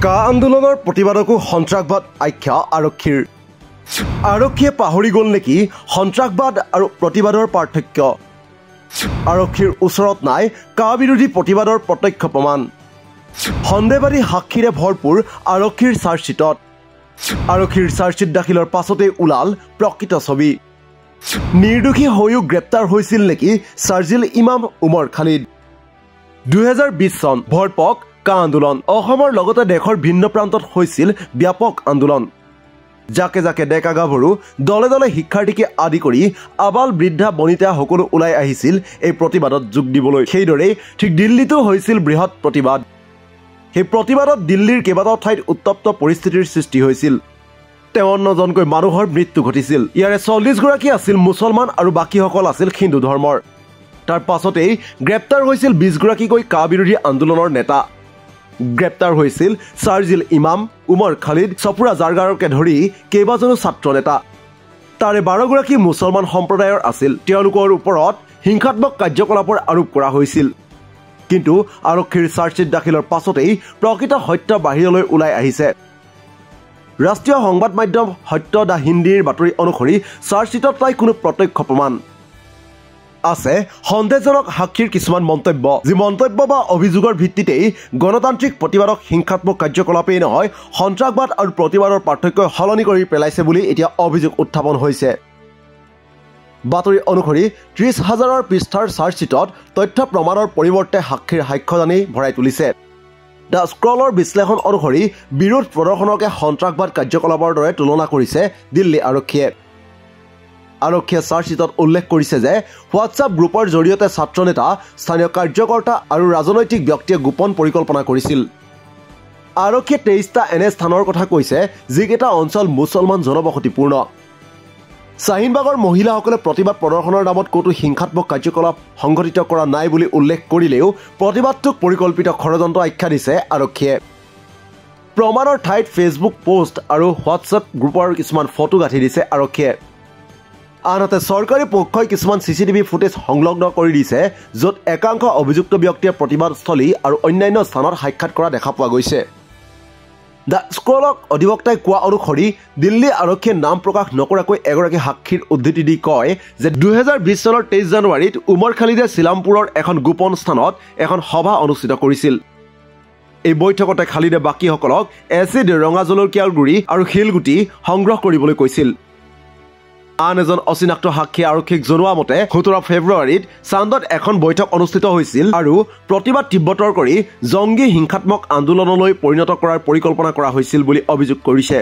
কা আন্দোলনৰ প্ৰতিবাদকো সন্ত্ৰাসবাদ আখ্যা আৰক্ষীৰ। আৰক্ষীয়ে পাহৰি গ'ল নেকি সন্ত্ৰাসবাদ আৰু প্ৰতিবাদৰ পাৰ্থক্য? আৰক্ষীৰ ওচৰত নাই কা বিৰোধী প্ৰতিবাদৰ প্ৰত্যক্ষ প্ৰমাণ। সন্দেহবাদী সাক্ষীৰে ভৰপূৰ আৰক্ষীৰ চাৰ্জশ্বিটত। আৰক্ষীৰ চাৰ্জশ্বিট দাখিলৰ পাছতেই ওলাল প্ৰকৃত ছবি। নিৰ্দোষী হৈও গ্ৰেপ্তাৰ হৈছিল নেকি ছাৰ্জিল ইমাম উমৰ খালিদ। 2020 চন ভৰপক কা আন্দোলন। অসমৰ লগতে দেশৰ ভিন্ন প্ৰান্তত হৈছিল ব্যাপক আন্দোলন। জাকে জাকে ডেকা গাভৰু দলে দলে শিক্ষাৰ্থীকে আদি কৰি আবাল বৃদ্ধা বনিতা সকলো ওলাই আহিছিল এই প্ৰতিবাদত যোগ দিবলৈ। সেইদৰেই ঠিক দিল্লীতো হৈছিল বৃহৎ প্ৰতিবাদ। সেই প্ৰতিবাদত দিল্লীৰ কেইবাটাও ঠাইত উত্তপ্ত পৰিস্থিতিৰ সৃষ্টি হৈছিল। 53 জনকৈ মানুহৰ মৃত্যু ঘটিছিল। ইয়াৰে 40 গৰাকী আছিল মুছলমান আৰু বাকীসকল আছিল হিন্দু ধৰ্মৰ। তাৰ পাছতেই গ্ৰেপ্তাৰ হৈছিল 20 গৰাকীকৈ কা বিৰোধী আন্দোলনৰ নেতা। গ্ৰেপ্তাৰ হৈছিল ছাৰ্জিল ইমাম, উমৰ খালিদ, চপুৰা জাৰগাৰকে ধৰি কেইবাজনো ছাত্ৰ নেতা। তাৰে 12 গৰাকী মুছলমান সম্প্ৰদায়ৰ আছিল। তেওঁলোকৰ ওপৰত হিংসাত্মক কাৰ্যকলাপৰ আৰোপ কৰা হৈছিল। কিন্তু আৰক্ষীৰ চাৰ্জশ্বিট দাখিলৰ পাছতেই প্ৰকৃত সত্য বাহিৰলৈ ওলাই আহিছে। ৰাষ্ট্ৰীয় সংবাদ মাধ্যম সত্য দা হিন্দীৰ বাতৰি অনুসৰি চাৰ্জশ্বিটত নাই কোনো প্ৰত্যক্ষ প্ৰমাণ। আছে সন্দেহজনক সাক্ষীৰ কিছুমান মন্তব্য, যি মন্তব্য বা অভিযোগৰ ভিত্তিতেই গণতান্ত্ৰিক প্ৰতিবাদক হিংসাত্মক কাৰ্যকলাপেই নহয় সন্ত্ৰাসবাদ আৰু প্ৰতিবাদৰ পাৰ্থক্য সলনি কৰি পেলাইছে বুলি এতিয়া অভিযোগ উত্থাপন হৈছে। বাতৰি অনুসৰি 30,000 পৃষ্ঠাৰ চাৰ্জশ্বিটত তথ্য প্ৰমাণৰ পৰিৱৰ্তে সাক্ষীৰ সাক্ষ্যদানেই ভৰাই তুলিছে। দ্য স্ক্ৰলৰ বিশ্লেষণ অনুসৰি বিৰোধ প্ৰদৰ্শনকে সন্ত্ৰাসবাদ কাৰ্যকলাপৰ দৰে তুলনা কৰিছে দিল্লী আৰক্ষীয়ে। আৰক্ষীয়ে চাৰ্জশ্বিটত উল্লেখ কৰিছে যে হোৱাটছআপ গ্ৰুপৰ জৰিয়তে ছাত্ৰ নেতা, স্থানীয় কাৰ্যকৰ্তা আৰু ৰাজনৈতিক ব্যক্তিয়ে গোপন পৰিকল্পনা কৰিছিল। আৰক্ষীয়ে 23টা এনে স্থানৰ কথা কৈছে যিকেইটা অঞ্চল মুছলমান জনবসতিপূৰ্ণ। শ্বাহিনবাগৰ মহিলাসকলে প্ৰতিবাদ প্ৰদৰ্শনৰ নামত ক'তো হিংসাত্মক কাৰ্যকলাপ সংঘটিত কৰা নাই বুলি উল্লেখ কৰিলেও প্ৰতিবাদটোক পৰিকল্পিত ষড়যন্ত্ৰ আখ্যা দিছে আৰক্ষীয়ে। প্ৰমাণৰ ঠাইত ফেচবুক পোষ্ট আৰু হোৱাটছআপ গ্ৰুপৰ কিছুমান ফটো গাঁঠি দিছে আৰক্ষীয়ে। আনহাতে চৰকাৰী পক্ষই কিছুমান CCTV ফুটেজ সংলগ্ন কৰি দিছে, য'ত একাংশ অভিযুক্ত ব্যক্তিয়ে প্ৰতিবাদস্থলী আৰু অন্যান্য স্থানত সাক্ষাৎ কৰা দেখা পোৱা গৈছে। দ্য স্ক্ৰলক অধিবক্তাই কোৱা অনুসৰি দিল্লী আৰক্ষীয়ে নাম প্ৰকাশ নকৰাকৈ এগৰাকী সাক্ষীৰ উদ্ধৃতি দি কয় যে 2020 চনৰ 23 জানুৱাৰীত উমৰ খালিদে চিলামপুৰৰ এখন গোপন স্থানত এখন সভা অনুষ্ঠিত কৰিছিল। এই বৈঠকতে খালিদে বাকীসকলক এচিড, ৰঙা জলকীয়াৰ গুৰি আৰু শিলগুটি সংগ্ৰহ কৰিবলৈ কৈছিল। আন এজন অচিনাক্ত সাক্ষীয়ে আৰক্ষীক জনোৱা মতে 17 ফেব্ৰুৱাৰীত চান্দত এখন বৈঠক অনুষ্ঠিত হৈছিল আৰু প্ৰতিবাদ তীব্ৰতৰ কৰি জংগী হিংসাত্মক আন্দোলনলৈ পৰিণত কৰাৰ পৰিকল্পনা কৰা হৈছিল বুলি অভিযোগ কৰিছে।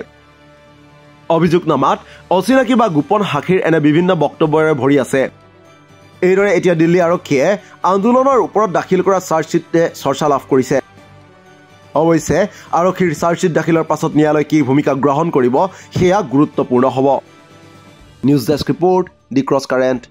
অভিযোগনামাত অচিনাকি বা গোপন সাক্ষীৰ এনে বিভিন্ন বক্তব্যৰে ভৰি আছে। এইদৰে এতিয়া দিল্লী আৰক্ষীয়ে আন্দোলনৰ ওপৰত দাখিল কৰা চাৰ্জশ্বিটে চৰ্চা লাভ কৰিছে। অৱশ্যে আৰক্ষীৰ চাৰ্জশ্বিট দাখিলৰ পাছত ন্যায়ালয়ে কি ভূমিকা গ্ৰহণ কৰিব সেয়া গুৰুত্বপূৰ্ণ হ'ব। নিউজ ডেস্ক ৰিপৰ্ট, দি ক্ৰছ কাৰেণ্ট।